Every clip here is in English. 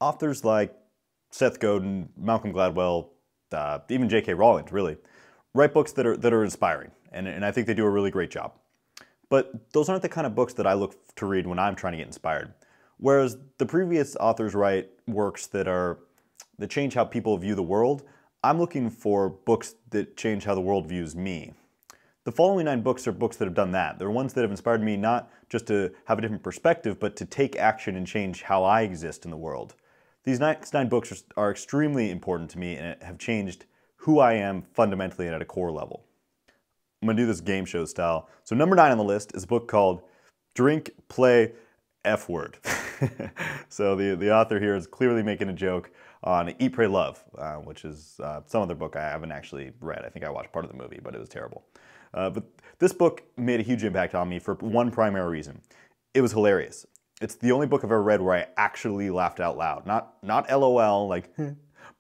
Authors like Seth Godin, Malcolm Gladwell, even J.K. Rowling, really, write books that are inspiring, and I think they do a really great job. But those aren't the kind of books that I look to read when I'm trying to get inspired. Whereas the previous authors write works that change how people view the world, I'm looking for books that change how the world views me. The following 9 books are books that have done that. They're ones that have inspired me not just to have a different perspective, but to take action and change how I exist in the world. These next 9 books are extremely important to me and have changed who I am fundamentally and at a core level. I'm going to do this game show style. So number 9 on the list is a book called Drink, Play, F Word. So the author here is clearly making a joke on Eat, Pray, Love, which is some other book I haven't actually read. I think I watched part of the movie, but it was terrible. But this book made a huge impact on me for one primary reason. It was hilarious. It's the only book I've ever read where I actually laughed out loud. Not LOL, like,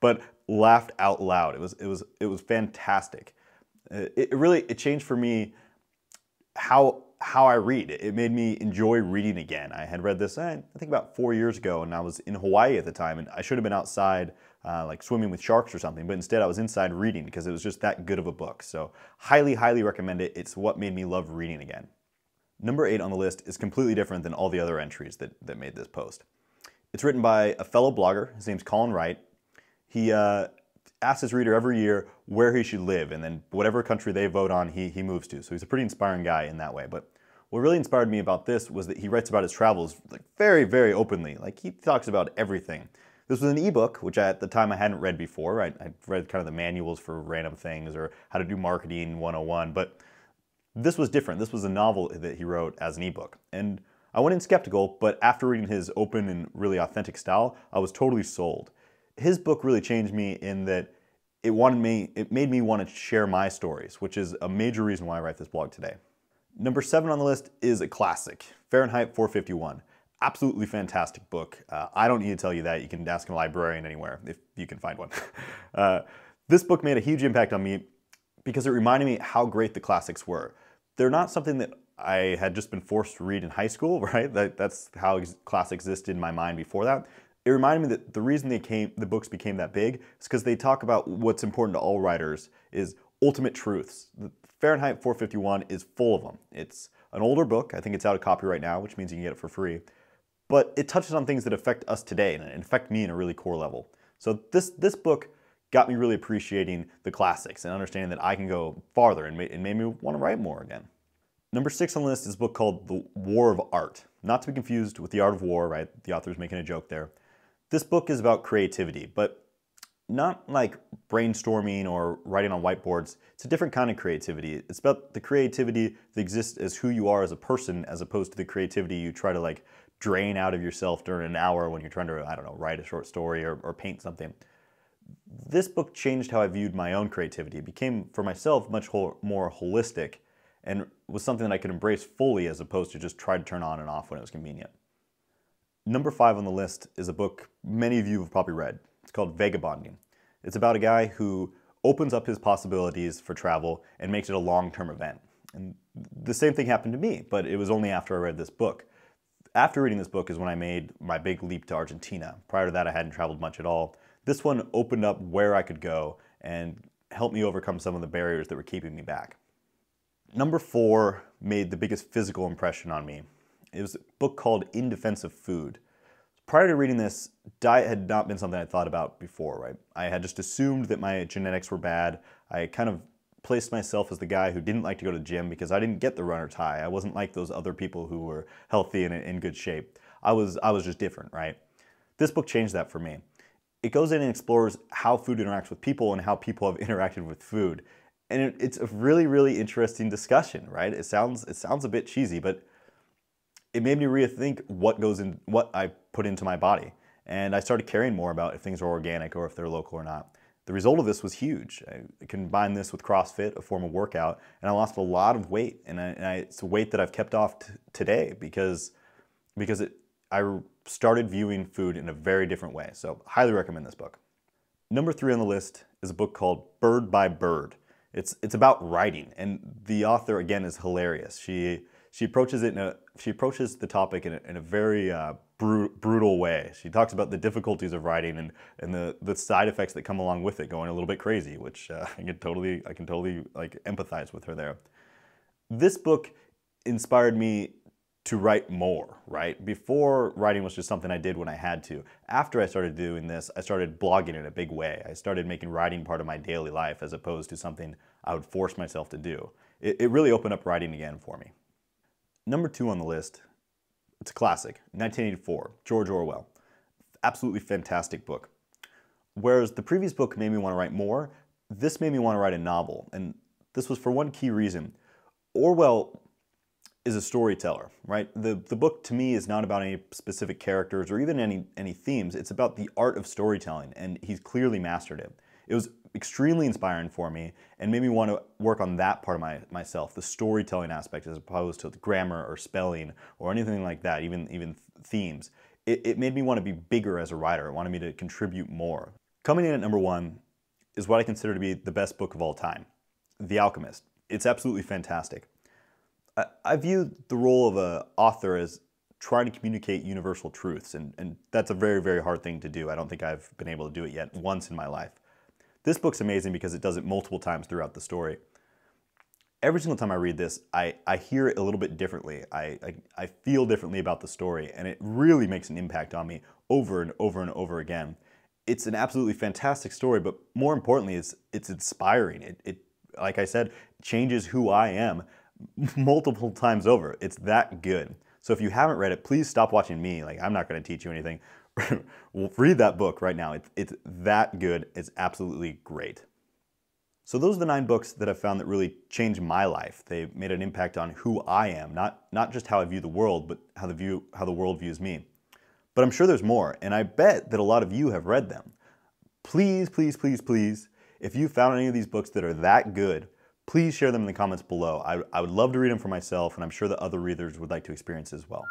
but laughed out loud. It was fantastic. It changed for me how I read. It made me enjoy reading again. I had read this, I think about 4 years ago, and I was in Hawaii at the time, and I should have been outside like swimming with sharks or something, but instead I was inside reading because it was just that good of a book. So highly, highly recommend it. It's what made me love reading again. Number 8 on the list is completely different than all the other entries that made this post. It's written by a fellow blogger. His name's Colin Wright. He asks his reader every year where he should live, and then whatever country they vote on, he moves to. So he's a pretty inspiring guy in that way. But what really inspired me about this was that he writes about his travels like very, very openly. Like he talks about everything. This was an ebook, which at the time I hadn't read before. I'd read kind of the manuals for random things or how to do marketing 101, but this was different. This was a novel that he wrote as an ebook. And I went in skeptical, but after reading his open and really authentic style, I was totally sold. His book really changed me in that it made me want to share my stories, which is a major reason why I write this blog today. Number 7 on the list is a classic, Fahrenheit 451. Absolutely fantastic book. I don't need to tell you that. You can ask a librarian anywhere if you can find one. This book made a huge impact on me because it reminded me how great the classics were. They're not something that I had just been forced to read in high school, right? That's how classics existed in my mind before that. It reminded me that the reason the books became that big is because they talk about what's important to all writers is ultimate truths. Fahrenheit 451 is full of them. It's an older book. I think it's out of copyright now, which means you can get it for free. But it touches on things that affect us today and affect me in a really core level. So this book got me really appreciating the classics and understanding that I can go farther and made me want to write more again. Number 6 on the list is a book called The War of Art. Not to be confused with The Art of War, right? The author's making a joke there. This book is about creativity, but not like brainstorming or writing on whiteboards. It's a different kind of creativity. It's about the creativity that exists as who you are as a person, as opposed to the creativity you try to like drain out of yourself during an hour when you're trying to, I don't know, write a short story or paint something. This book changed how I viewed my own creativity. It became, for myself, much more holistic and was something that I could embrace fully as opposed to just try to turn on and off when it was convenient. Number 5 on the list is a book many of you have probably read. It's called Vagabonding. It's about a guy who opens up his possibilities for travel and makes it a long-term event. And the same thing happened to me, but it was only after I read this book. After reading this book is when I made my big leap to Argentina. Prior to that, I hadn't traveled much at all. This one opened up where I could go and helped me overcome some of the barriers that were keeping me back. Number 4 made the biggest physical impression on me. It was a book called In Defense of Food. Prior to reading this, diet had not been something I thought about before, right? I had just assumed that my genetics were bad. I kind of placed myself as the guy who didn't like to go to the gym because I didn't get the runner's high. I wasn't like those other people who were healthy and in good shape. I was just different, right? This book changed that for me. It goes in and explores how food interacts with people and how people have interacted with food. And it's a really, really interesting discussion, right? It sounds a bit cheesy, but it made me rethink what I put into my body. And I started caring more about if things are organic or if they're local or not. The result of this was huge. I combined this with CrossFit, a form of workout, and I lost a lot of weight. And it's a weight that I've kept off today because I started viewing food in a very different way. So highly recommend this book. Number 3 on the list is a book called Bird by Bird. It's about writing, and the author again is hilarious. She approaches the topic in a very brutal way. She talks about the difficulties of writing and the side effects that come along with it, going a little bit crazy, which I can totally like empathize with her there. This book inspired me to write more, right? Before, writing was just something I did when I had to. After I started doing this, I started blogging in a big way. I started making writing part of my daily life as opposed to something I would force myself to do. It really opened up writing again for me. Number 2 on the list, it's a classic, 1984, George Orwell. Absolutely fantastic book. Whereas the previous book made me want to write more, this made me want to write a novel. And this was for one key reason. Orwell is a storyteller, right? The book to me is not about any specific characters or even any themes. It's about the art of storytelling, and he's clearly mastered it. It was extremely inspiring for me and made me want to work on that part of myself, the storytelling aspect, as opposed to grammar or spelling or anything like that, even themes. It made me want to be bigger as a writer. It wanted me to contribute more. Coming in at number 1 is what I consider to be the best book of all time, The Alchemist. It's absolutely fantastic. I view the role of an author as trying to communicate universal truths, and that's a very, very hard thing to do. I don't think I've been able to do it yet once in my life. This book's amazing because it does it multiple times throughout the story. Every single time I read this, I hear it a little bit differently. I feel differently about the story, and it really makes an impact on me over and over and over again. It's an absolutely fantastic story, but more importantly, it's inspiring. It, like I said, changes who I am multiple times over. It's that good. So if you haven't read it, please stop watching me. Like, I'm not going to teach you anything. Read that book right now. It's that good. It's absolutely great. So those are the 9 books that I've found that really changed my life. They made an impact on who I am, not just how I view the world, but how the world views me. But I'm sure there's more, and I bet that a lot of you have read them. Please, please, please, please, if you found any of these books that are that good, please share them in the comments below. I would love to read them for myself, and I'm sure that other readers would like to experience as well.